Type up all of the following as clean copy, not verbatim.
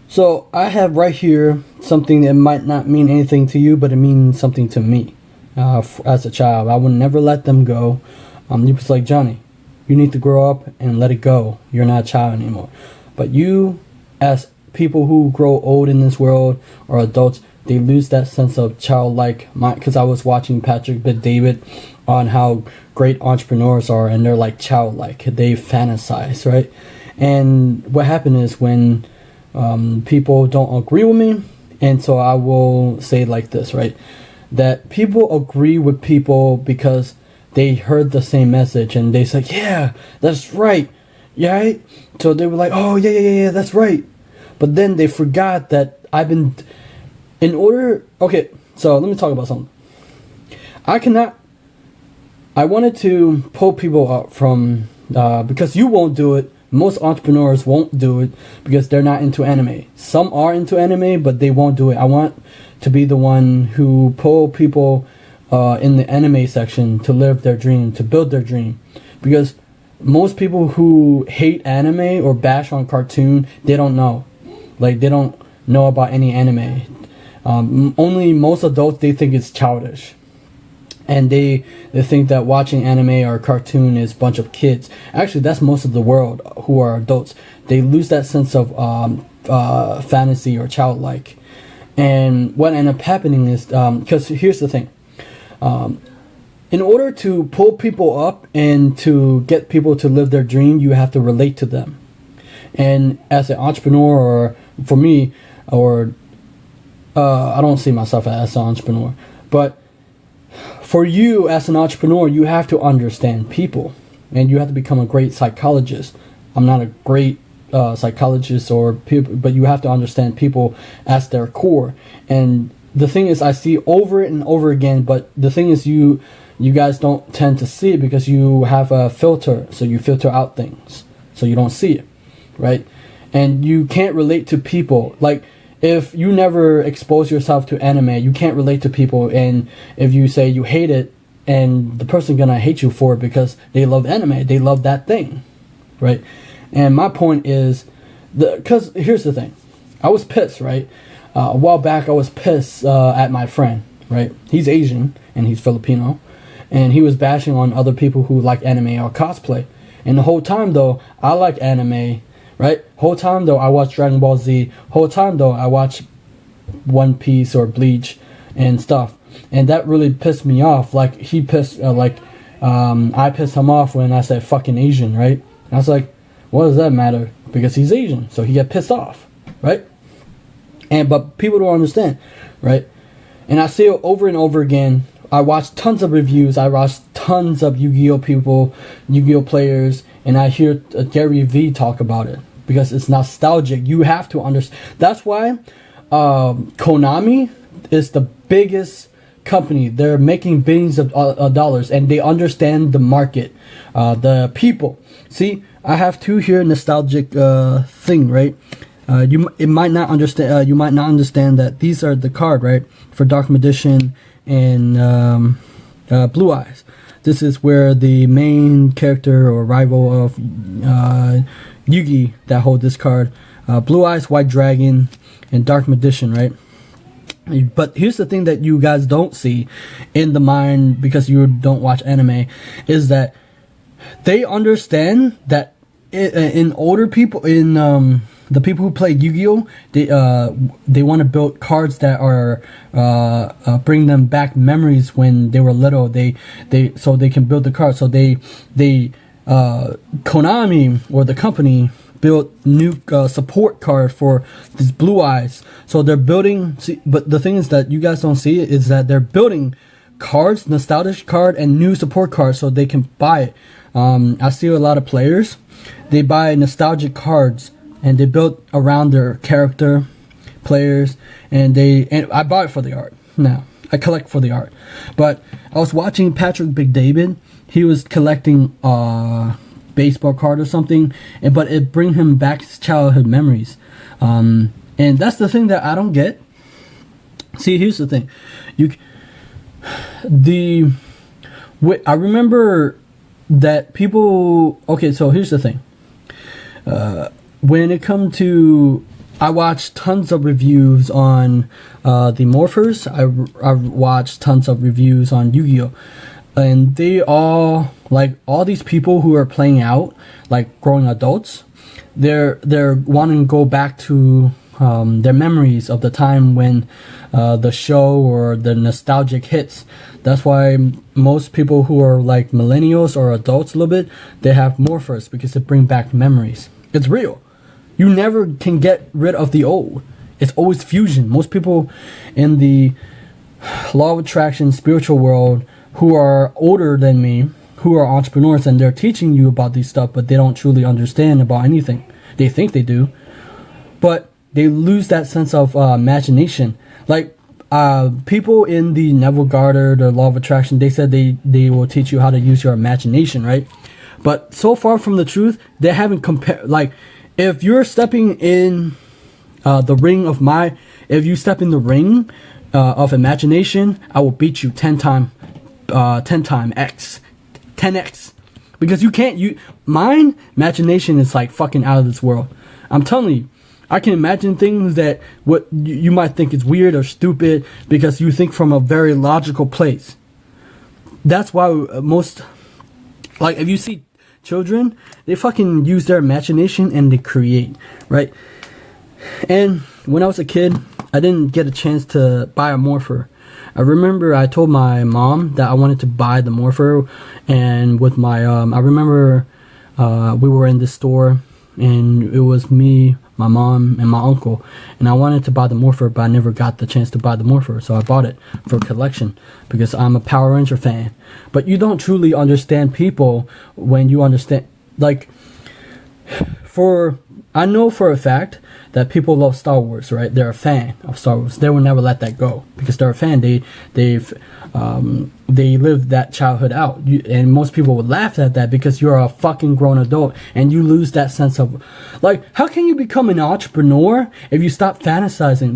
So I have right here something that might not mean anything to you, but it means something to me. As a child, I would never let them go. You was like, Johnny, you need to grow up and let it go. You're not a child anymore. But you, as people who grow old in this world or adults, they lose that sense of childlike mind. Because I was watching Patrick Bet-David on how great entrepreneurs are, and they're like childlike. They fantasize, right? And what happened is when people don't agree with me, and so I will say like this, right? That people agree with people because they heard the same message and they say, yeah, that's right. Yeah, right? So they were like, oh, yeah, that's right. But then they forgot that okay, so let me talk about something. I wanted to pull people up from, because you won't do it. Most entrepreneurs won't do it because they're not into anime. Some are into anime, but they won't do it. I want to be the one who pull people in the anime section to live their dream, to build their dream. Because most people who hate anime or bash on cartoon, they don't know. Like, they don't know about any anime. Only most adults, they think it's childish. And they think that watching anime or cartoon is a bunch of kids. Actually, that's most of the world who are adults. They lose that sense of fantasy or childlike. And what ended up happening is, because here's the thing. In order to pull people up and to get people to live their dream, you have to relate to them. And as an entrepreneur, or for me, or I don't see myself as an entrepreneur, but for you as an entrepreneur, you have to understand people, and you have to become a great psychologist. I'm not a great psychologist or people, but you have to understand people as their core. And the thing is, I see over and over again, but the thing is, you guys don't tend to see it because you have a filter, so you filter out things, so you don't see it, right? And you can't relate to people. Like, if you never expose yourself to anime, you can't relate to people. And if you say you hate it, and the person gonna hate you for it because they love anime, they love that thing, right? And my point is, because here's the thing, I was pissed, right? A while back, I was pissed at my friend, right? He's Asian and he's Filipino, and he was bashing on other people who like anime or cosplay. And the whole time though, I like anime. Right? Whole time though, I watch Dragon Ball Z. Whole time though, I watch One Piece or Bleach and stuff. And that really pissed me off. Like, he pissed, I pissed him off when I said fucking Asian, right? And I was like, what does that matter? Because he's Asian, so he got pissed off, right? But people don't understand, right? And I see it over and over again. I watch tons of reviews. I watch tons of Yu-Gi-Oh people, Yu-Gi-Oh players, and I hear Gary V talk about it because it's nostalgic. You have to understand. That's why Konami is the biggest company. They're making billions of dollars, and they understand the market, the people. See, I have two here, nostalgic thing, right? You might not understand that these are the card, right, for Dark Magician and Blue Eyes. This is where the main character or rival of Yugi that hold this card, Blue Eyes, White Dragon, and Dark Magician, right? But here's the thing that you guys don't see in the mind because you don't watch anime, is that they understand that in older people, in the people who play Yu-Gi-Oh, they want to build cards that are bring them back memories when they were little. So they can build the cards. So they Konami, or the company, built new support card for these Blue Eyes. So they're building. But the thing is that you guys don't see it is that they're building cards, nostalgic card, and new support cards so they can buy it. I see a lot of players. They buy nostalgic cards and they build around their character, players, and I buy it for the art. Now, I collect for the art. But I was watching Patrick Bet-David. He was collecting baseball card or something, but it bring him back his childhood memories. And that's the thing that I don't get. See, here's the thing. I remember that people. Okay, so here's the thing. When it comes to I watched tons of reviews on the Morphers. I watched tons of reviews on Yu-Gi-Oh! And they all, like, all these people who are playing out, like growing adults, they're wanting to go back to their memories of the time when the show or the nostalgic hits. That's why most people who are like millennials or adults a little bit, they have Morphers because it brings back memories. It's real. You never can get rid of the old. It's always fusion. Most people in the law of attraction spiritual world who are older than me, who are entrepreneurs, and they're teaching you about these stuff, but they don't truly understand about anything. They think they do, but they lose that sense of imagination. Like people in the Neville Goddard or law of attraction, they said they will teach you how to use your imagination, right? But so far from the truth, they haven't compared. Like, if you're stepping in the ring of if you step in the ring of imagination, I will beat you 10 times X, 10x, because you can't. Mine imagination is like fucking out of this world. I'm telling you, I can imagine things that what you might think is weird or stupid because you think from a very logical place. That's why most, like, if you see children, they fucking use their imagination and they create, right? And when I was a kid, I didn't get a chance to buy a Morpher. I remember I told my mom that I wanted to buy the Morpher, and with my I remember we were in the store and it was me, my mom, and my uncle, and I wanted to buy the Morpher, but I never got the chance to buy the Morpher, so I bought it for collection because I'm a Power Ranger fan. But you don't truly understand people when you understand, like, I know for a fact that people love Star Wars, right? They're a fan of Star Wars. They will never let that go because they're a fan. They lived that childhood out, and most people would laugh at that because you're a fucking grown adult and you lose that sense of, like, how can you become an entrepreneur if you stop fantasizing?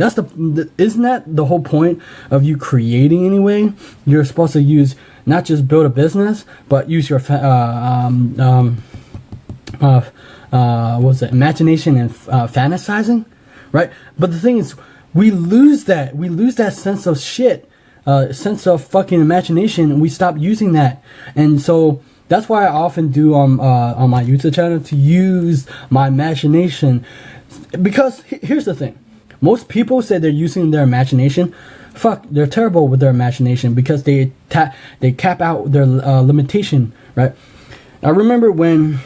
Isn't that the whole point of you creating anyway? You're supposed to use, not just build a business, but use your imagination and fantasizing, right? But the thing is, we lose that sense of shit, sense of fucking imagination, and we stop using that. And so that's why I often do on my YouTube channel to use my imagination, because here's the thing: most people say they're using their imagination. Fuck, they're terrible with their imagination because they cap out their limitation, right? I remember when,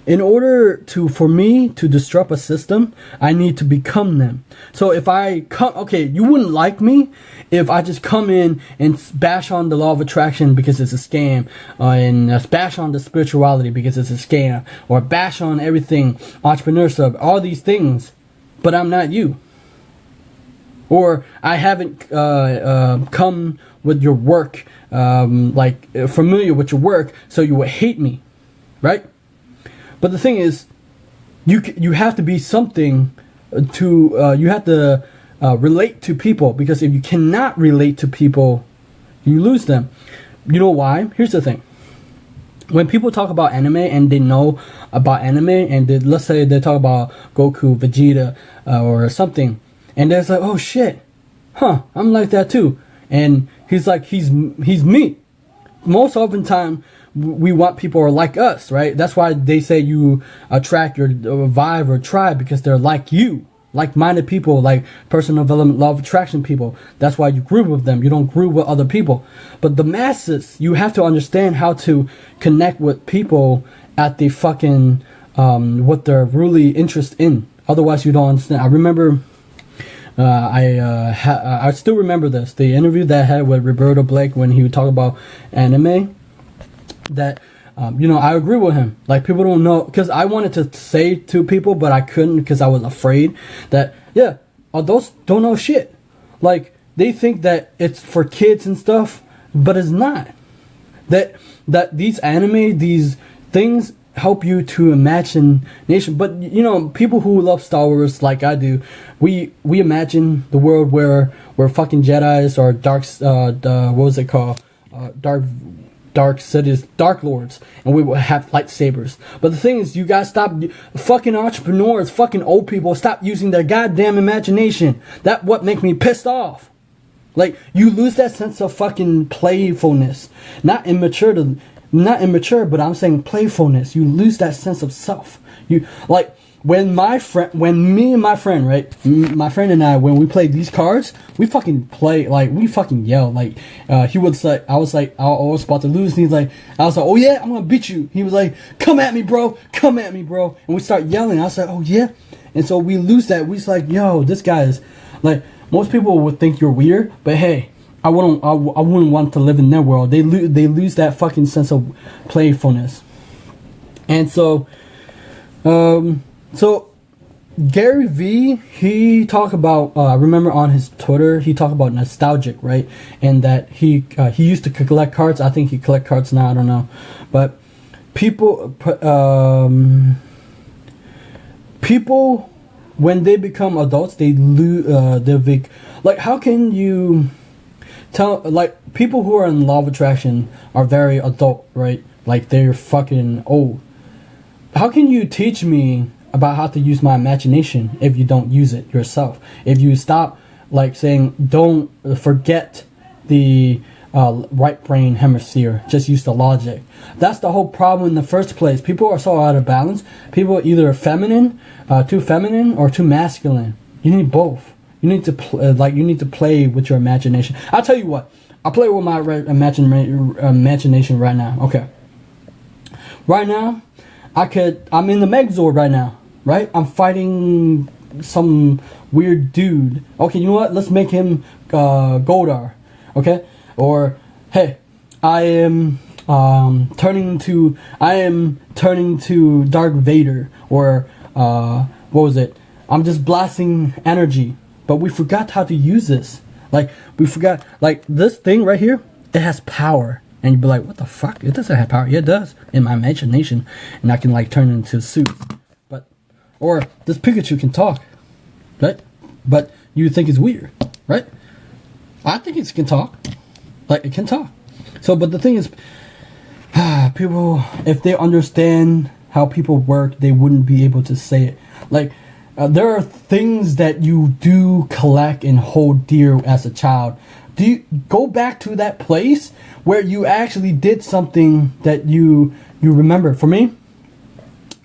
in order for me to disrupt a system, I need to become them. So if I come, okay, you wouldn't like me if I just come in and bash on the law of attraction because it's a scam, and bash on the spirituality because it's a scam, or bash on everything, entrepreneurship, all these things, but I'm not you. Or I haven't come with your work, familiar with your work, so you would hate me, right? But the thing is, you have to be something to, you have to relate to people, because if you cannot relate to people, you lose them. You know why? Here's the thing. When people talk about anime and they know about anime, and let's say they talk about Goku, Vegeta, or something, and they're like, oh shit, I'm like that too. And he's like, he's me. Most often time, we want people who are like us, right? That's why they say you attract your vibe or tribe, because they're like you, like-minded people, like personal development, law of attraction people. That's why you group with them. You don't group with other people. But the masses, you have to understand how to connect with people at the fucking what they're really interested in. Otherwise, you don't understand. I remember. I still remember this, the interview that I had with Roberto Blake when he would talk about anime. That I agree with him. Like, people don't know, because I wanted to say to people, but I couldn't because I was afraid that adults don't know shit. Like, they think that it's for kids and stuff, but it's not. That these anime, these things help you to imagination. But people who love Star Wars like I do, we imagine the world where we're fucking Jedis or dark what was it called, dark dark cities, dark lords, and we will have lightsabers. But the thing is, you guys stop, fucking entrepreneurs, fucking old people, stop using their goddamn imagination. That what makes me pissed off. Like, you lose that sense of fucking playfulness. Not immature, but I'm saying playfulness. You lose that sense of self. You, like, when me and my friend, right, my friend and I, when we played these cards, we fucking play, like, we fucking yell. Like, he was like, I was about to lose, and he's like, I was like, oh yeah, I'm gonna beat you. He was like, come at me, bro, and we start yelling. I was like, oh yeah, and so we lose that. We just like, yo, this guy is, like, most people would think you're weird, but hey, I wouldn't want to live in their world. They lose that fucking sense of playfulness. And so, Gary V, he talked about, I remember on his Twitter, he talked about nostalgic, right? And that he used to collect cards. I think he collect cards now, I don't know. But people, when they become adults, they lose like, how can you tell, like, people who are in law of attraction are very adult, right? Like, they're fucking old. How can you teach me about how to use my imagination if you don't use it yourself? If you stop, like, saying, don't forget the right brain hemisphere, just use the logic. That's the whole problem in the first place. People are so out of balance. People are either too feminine or too masculine. You need both. You need to you need to play with your imagination. I'll tell you what. I'll play with my imagination right now. Okay. Right now, I'm in the megazord right now. Right? I'm fighting some weird dude. Okay, you know what? Let's make him Goldar. Okay? Or, hey, I am turning to Darth Vader. Or what was it? I'm just blasting energy. But we forgot how to use this. Like, we forgot, like, this thing right here, it has power. And you'd be like, what the fuck? It doesn't have power. Yeah, it does. In my imagination. And I can, like, turn it into suits. But, or this Pikachu can talk. Right? But you think it's weird. Right? I think it can talk. Like, it can talk. So, but the thing is, people, if they understand how people work, they wouldn't be able to say it. Like, there are things that you do collect and hold dear as a child. Do you go back to that place where you actually did something that you remember? For me,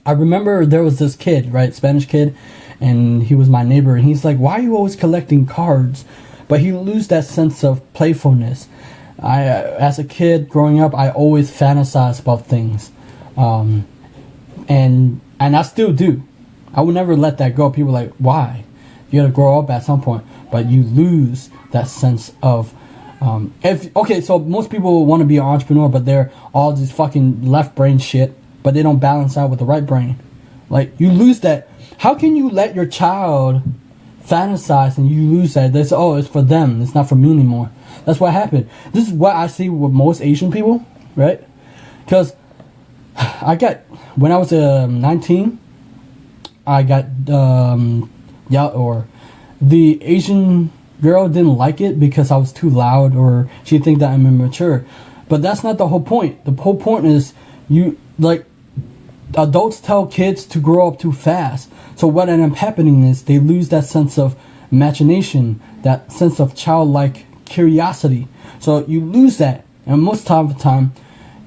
I remember there was this kid, right, Spanish kid, and he was my neighbor, and he's like, why are you always collecting cards? But he lose that sense of playfulness. As a kid growing up, I always fantasize about things, and I still do. I would never let that go. People are like, why? You gotta grow up at some point, but you lose that sense of so most people want to be an entrepreneur, but they're all this fucking left brain shit, but they don't balance out with the right brain. Like, you lose that. How can you let your child fantasize and you lose that? They say, oh, it's for them, it's not for me anymore. That's what happened. This is what I see with most Asian people, right? Because when I was 19, I got the Asian girl didn't like it because I was too loud, or she think that I'm immature. But that's not the whole point. The whole point is, adults tell kids to grow up too fast. So what ends up happening is they lose that sense of imagination, that sense of childlike curiosity. So you lose that, and most of the time,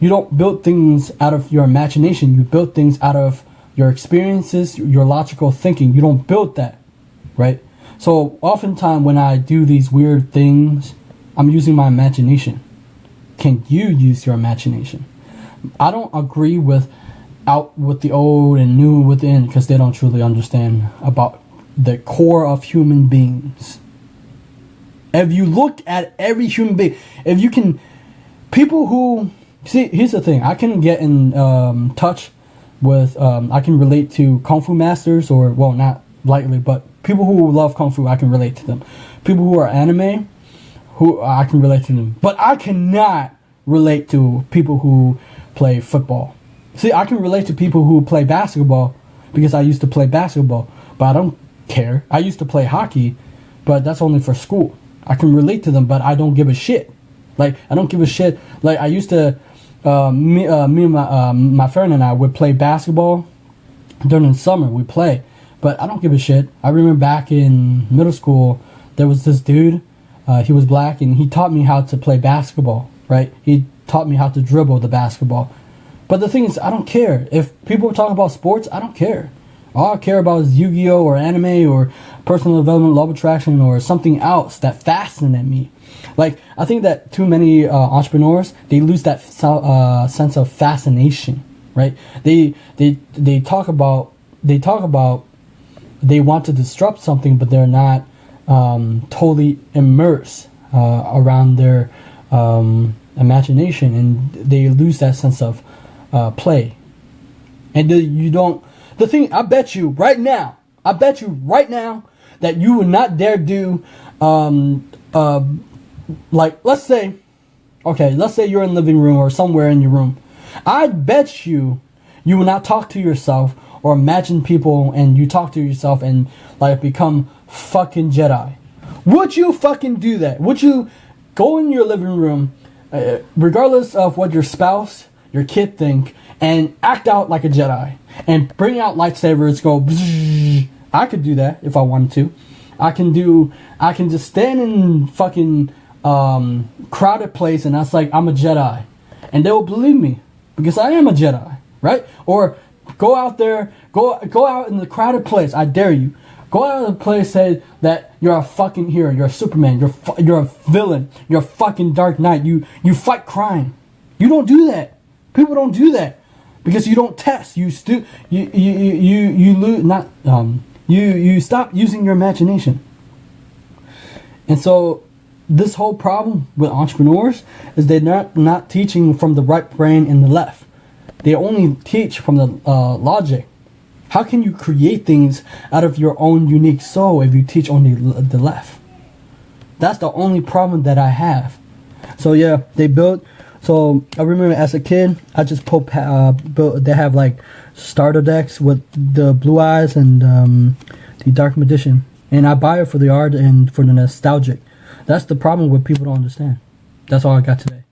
you don't build things out of your imagination. You build things out of your experiences, your logical thinking. You don't build that, right? So oftentimes when I do these weird things, I'm using my imagination. Can you use your imagination? I don't agree with out with the old and new within, because they don't truly understand about the core of human beings. If you look at every human being, if you can, people who, see, here's the thing, I can get in touch with, I can relate to Kung Fu masters, or, well, not lightly, but people who love Kung Fu, I can relate to them. People who are anime, who I can relate to them. But I cannot relate to people who play football. See, I can relate to people who play basketball because I used to play basketball, but I don't care. I used to play hockey, but that's only for school. I can relate to them, but I don't give a shit. Like, I don't give a shit. Like, I used to me and my friend and I would play basketball during the summer. We play, but I don't give a shit. I remember back in middle school, there was this dude. He was black, and he taught me how to play basketball. Right? He taught me how to dribble the basketball. But the thing is, I don't care if people talk about sports. I don't care. All I care about is Yu-Gi-Oh or anime or personal development, law of attraction, or something else that fascinated me. Like, I think that too many entrepreneurs, they lose that sense of fascination, right? They talk about they want to disrupt something, but they're not totally immersed around their imagination, and they lose that sense of play. And you don't. The thing, I bet you right now that you would not dare do, like, let's say you're in the living room or somewhere in your room. I bet you will not talk to yourself or imagine people, and you talk to yourself and like become fucking Jedi. Would you fucking do that? Would you go in your living room, regardless of what your spouse, your kid think, and act out like a Jedi and bring out lightsabers, go bzzz. I could do that if I wanted to. I can just stand in fucking crowded place and that's like I'm a Jedi, and they will believe me because I am a Jedi, right? Or go out there, go out in the crowded place. I dare you. Go out of the place, say that you're a fucking hero, you're a Superman, you're a villain, you're a fucking Dark Knight. You fight crime. You don't do that. People don't do that because you don't test. You stop using your imagination. And so this whole problem with entrepreneurs is they're not teaching from the right brain and the left. They only teach from the logic. How can you create things out of your own unique soul if you teach only the left? That's the only problem that I have. So yeah, they built. So I remember as a kid, I just built. They have like starter decks with the blue eyes and the dark magician, and I buy it for the art and for the nostalgic. That's the problem with people don't understand. That's all I got today.